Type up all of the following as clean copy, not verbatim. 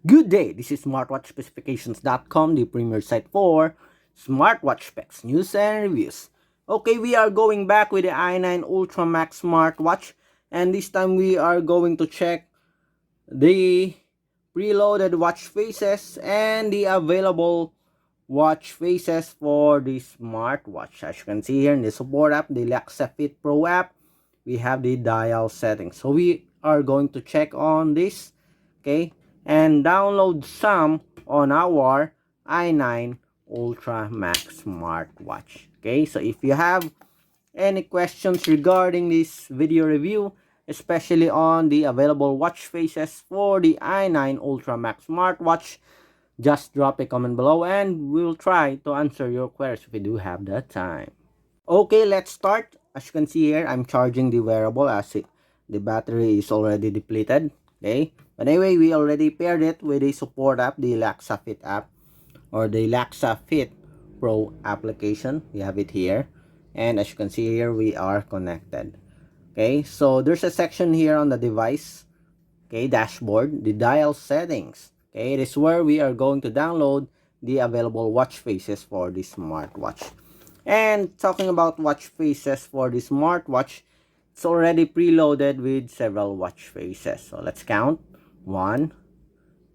Good day, this is smartwatchspecifications.com, the premier site for smartwatch specs, news, and reviews. Okay, we are going back with the i9 Ultra Max smartwatch, and this time we are going to check the preloaded watch faces and the available watch faces for the smartwatch. As you can see here in the support app, the Laxasfit Pro app, we have the dial settings. So we are going to check on this, okay, and download some on our i9 Ultra Max smartwatch. Okay, so if you have any questions regarding this video review, especially on the available watch faces for the i9 Ultra Max smartwatch, just drop a comment below and we'll try to answer your queries if we do have the time. Okay, let's start. As you can see here, I'm charging the wearable as the battery is already depleted. Okay, but anyway, we already paired it with a support app, the Laxasfit app or the Laxasfit Pro application. We have it here, and as you can see here, we are connected. Okay, so there's a section here on the device, okay, dashboard, the dial settings. Okay, it is where we are going to download the available watch faces for the smartwatch. And talking about watch faces for the smartwatch, it's already preloaded with several watch faces. So let's count. 1,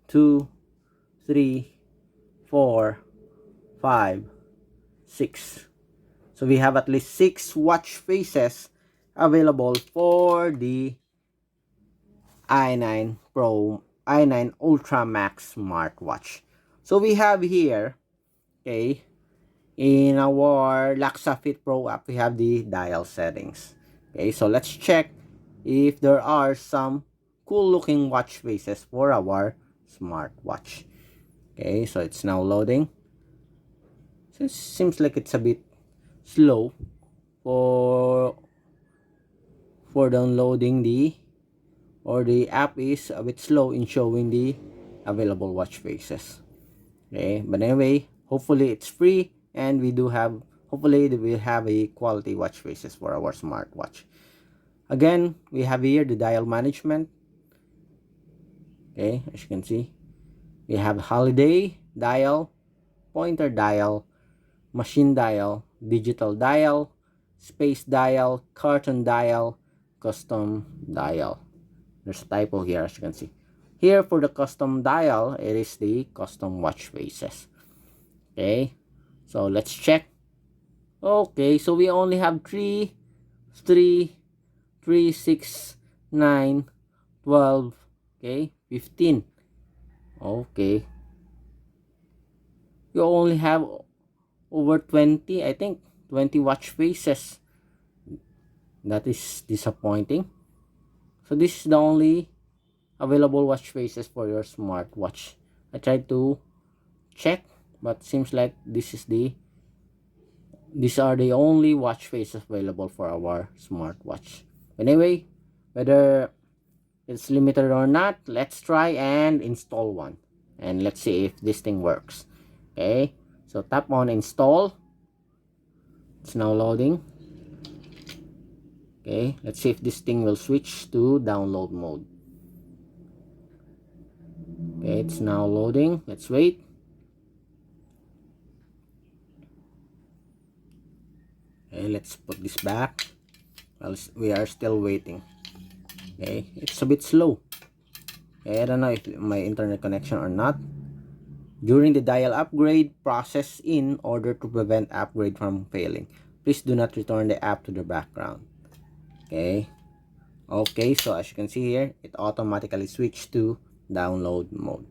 2, 3, 4, 5, 6. So we have at least 6 watch faces available for the i9 Ultra Max smartwatch. So we have here, okay, in our Laxasfit Pro app, we have the dial settings. Okay, so let's check if there are some cool looking watch faces for our smartwatch. Okay, so it's now loading. So it seems like it's a bit slow for downloading the app is a bit slow in showing the available watch faces. Okay, but anyway, hopefully it's free and we do have, hopefully we'll have a quality watch faces for our smartwatch. Again, we have here the dial management. Okay, as you can see, we have holiday dial, pointer dial, machine dial, digital dial, space dial, carton dial, custom dial. There's a typo here, as you can see. Here for the custom dial, it is the custom watch faces. Okay, so let's check. Okay, so we only have 3, 3, 3, 6, 9, 12, okay, 15. Okay, you only have over 20, I think 20 watch faces. That is disappointing. So this is the only available watch faces for your smartwatch. I tried to check, but seems like these are the only watch faces available for our smartwatch. Anyway, whether it's limited or not, let's try and install one, and let's see if this thing works. Okay, so tap on install. It's now loading. Okay, let's see if this thing will switch to download mode. Okay, it's now loading. Let's wait. Okay, let's put this back. Well, we are still waiting. Okay, it's a bit slow. Okay, I don't know if my internet connection or not. During the dial upgrade, process in order to prevent upgrade from failing. Please do not return the app to the background. Okay. Okay, so as you can see here, it automatically switched to download mode.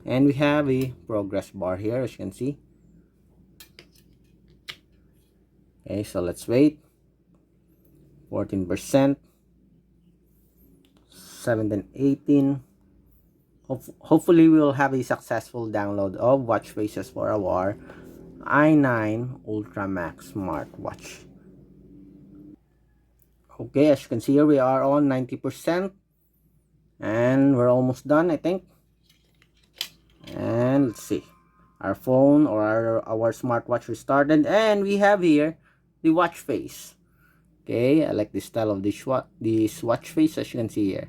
And we have a progress bar here, as you can see. Okay, so let's wait. 14%, 17, 18. Hopefully we will have a successful download of watch faces for our i9 Ultra Max smartwatch. Okay, as you can see here, we are on 90%. And we're almost done, I think. And let's see. Our phone or our smartwatch restarted. And we have here the watch face. Okay, I like the style of this watch face, as you can see here.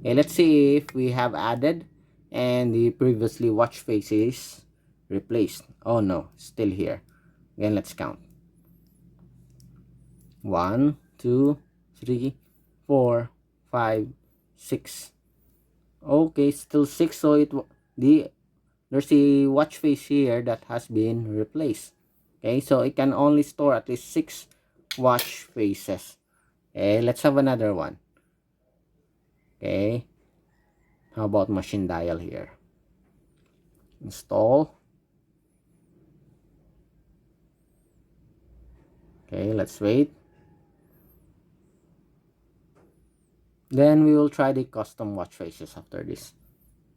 Okay, let's see if we have added and the previously watch face is replaced. Oh no, still here. Again, let's count. 1, 2, 3, 4, 5, 6. Okay, still 6. So there's a watch face here that has been replaced. Okay, so it can only store at least 6 watch faces. Okay, let's have another one. Okay, how about machine dial here? Install. Okay, let's wait. Then we will try the custom watch faces after this.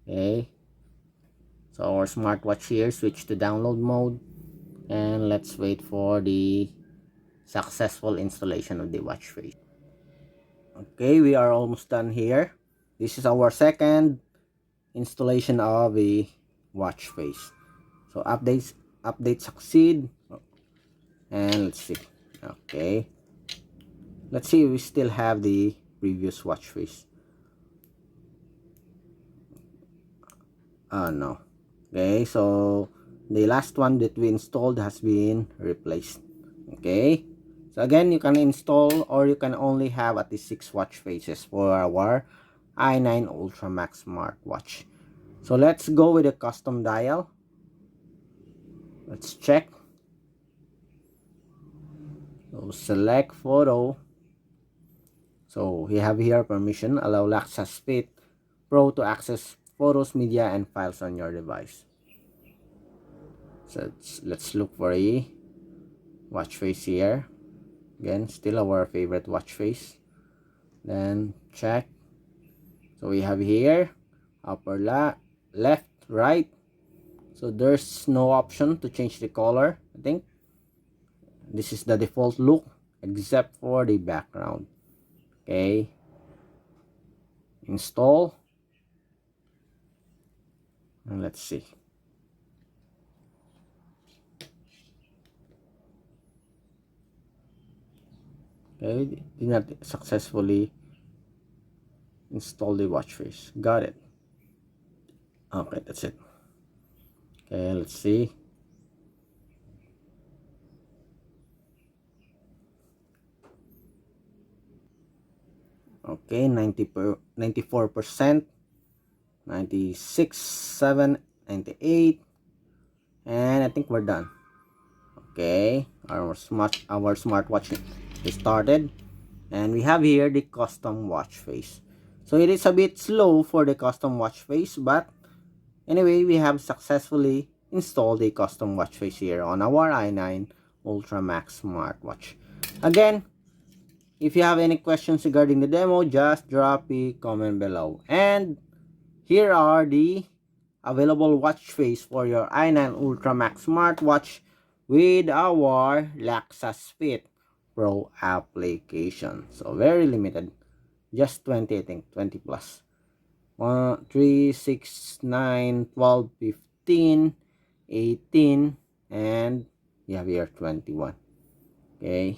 Okay, so our smartwatch here, switch to download mode, and let's wait for the successful installation of the watch face. Okay, we are almost done here. This is our second installation of a watch face. So update succeed, and let's see. Okay, let's see if we still have the previous watch face. No. Okay, so the last one that we installed has been replaced. Okay, so again, you can install or you can only have at least 6 watch faces for our i9 Ultra Max smartwatch. So let's go with a custom dial. Let's check. So select photo. So we have here permission, allow Laxasfit Pro to access photos, media, and files on your device. So let's look for a watch face here. Again, still our favorite watch face. Then check. So we have here upper left, right. So there's no option to change the color. I think this is the default look except for the background. Okay, install, and let's see. Okay, did not successfully install the watch face. Got it. Okay, that's it. Okay, let's see. Okay, 94%, 96, 7, 98, and I think we're done. Okay, our smartwatch is started, and we have here the custom watch face. So it is a bit slow for the custom watch face, but anyway, we have successfully installed a custom watch face here on our i9 Ultra Max smartwatch. Again, if you have any questions regarding the demo, just drop a comment below. And here are the available watch face for your i9 Ultra Max smartwatch with our Laxasfit Pro application. So very limited, just 20, I think 20 plus. 1, 3, 6, 9, 12, 15, 18, and you have here 21. Okay,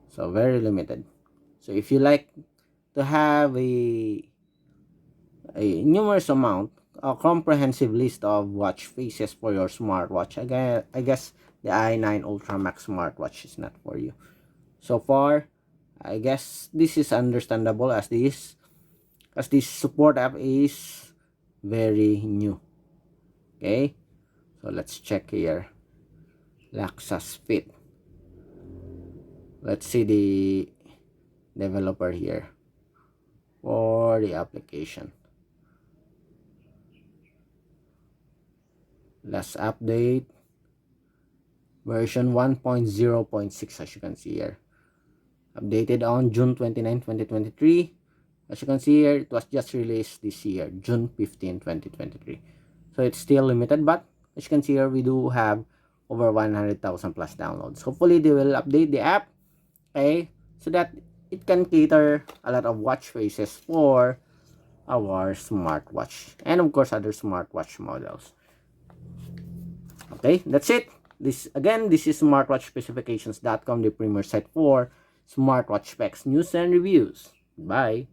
so very limited. So if you like to have a numerous amount, a comprehensive list of watch faces for your smartwatch, again, I guess the i9 Ultra Max smartwatch is not for you. So far, I guess this is understandable as this support app is very new. Okay, so let's check here. Laxasfit. Let's see the developer here for the application. Last update version 1.0.6, as you can see here, updated on June 29, 2023. As you can see here, it was just released this year, June 15, 2023. So it's still limited, but as you can see here, we do have over 100,000 plus downloads. Hopefully they will update the app, okay, so that it can cater a lot of watch faces for our smartwatch and of course other smartwatch models. Okay, that's it. This is smartwatchspecifications.com, the premier site for smartwatch specs, news, and reviews. Bye.